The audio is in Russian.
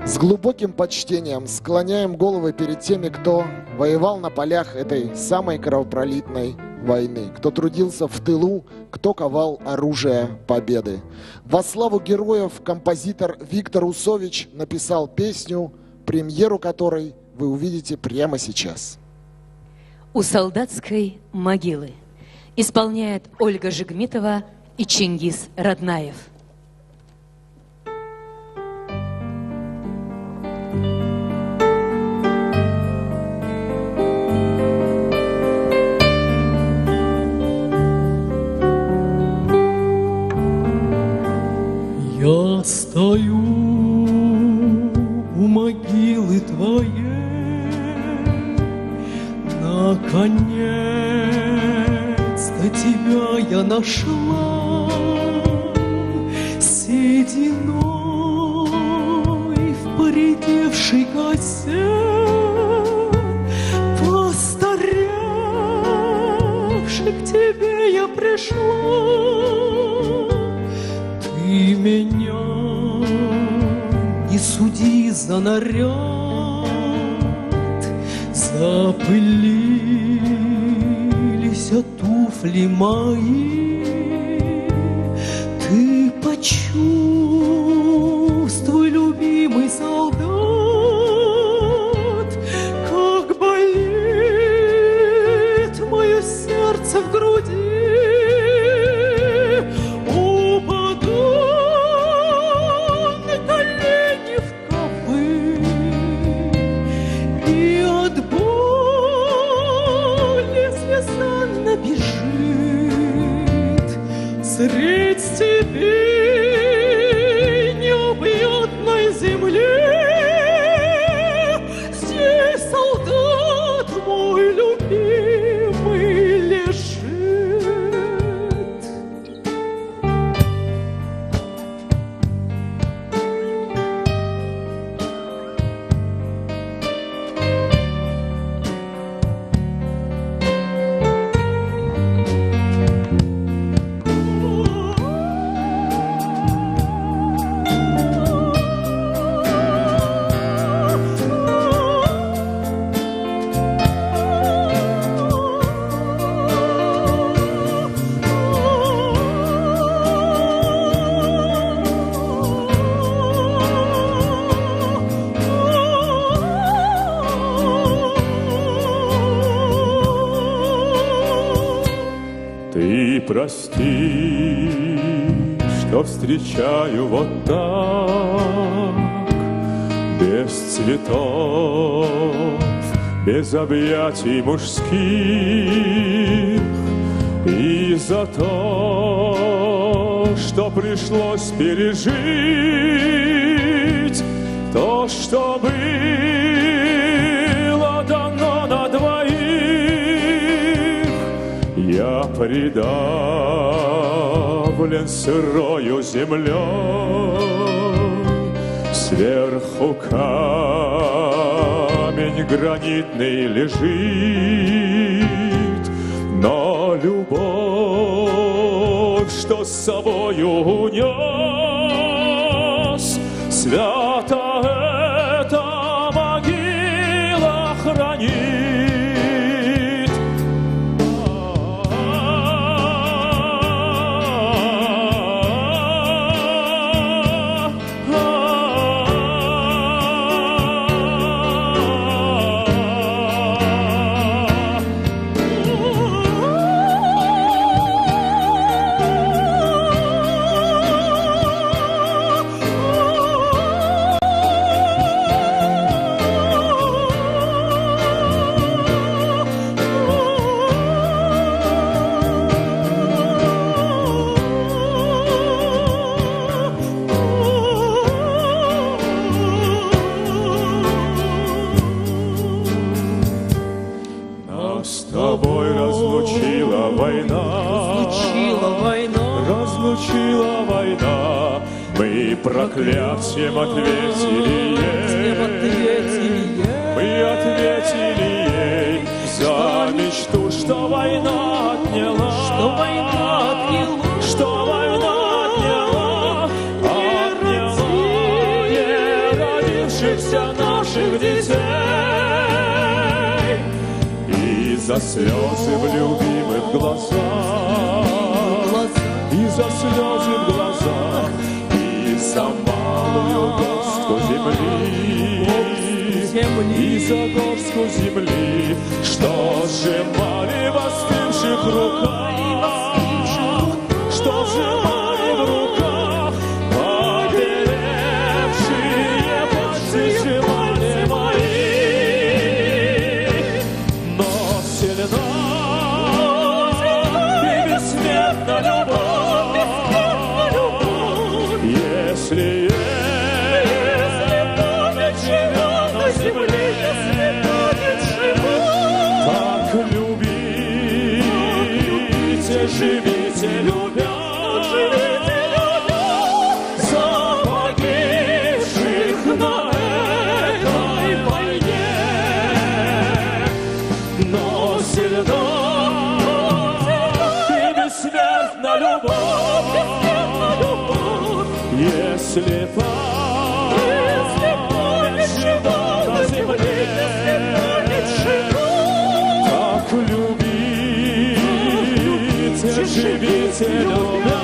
С глубоким почтением склоняем головы перед теми, кто воевал на полях этой самой кровопролитной войны, кто трудился в тылу, кто ковал оружие победы. Во славу героев композитор Виктор Усович написал песню, премьеру которой вы увидите прямо сейчас. «У солдатской могилы» исполняет Ольга Жигмитова и Чингис Раднаев. Я стою у могилы твоей, наконец-то тебя я нашла, сединой в поредевшей косе, постаревший к тебе я пришла. Ты меня не суди за наряд, запылились туфли мои. Ты почувствуй, любимый солдат, как болит мое сердце в груди. Средь степи необъятной земли здесь солдат мой любимый лежит. Ты прости, что встречаю вот так, без цветов, без объятий мужских, и за то, что пришлось пережить, то, что было дано на двоих. Я придавлен сырою землей, сверху камень гранитный лежит, но любовь, что с собою унес, свято эта могила хранит. Разлучила война, мы проклятием ответили ей, мы ответили ей за мечту, что война отняла, что война отняла, что война отняла, не родив родившихся наших детей. И за слезы в любимых глазах, и за слезы в глазах, и за малую горстку земли, и за горстку земли, что сжимали в остывших руках, что сжимали в руках, побелевшие пальцы сжимали мои. Но сильна и бессмертна любовь, если память живет на земле, так любите, живите, любя, за погибших на этой войне. Но сильна и бессмертна любовь, если память жива на земле, так любите, живите, любя.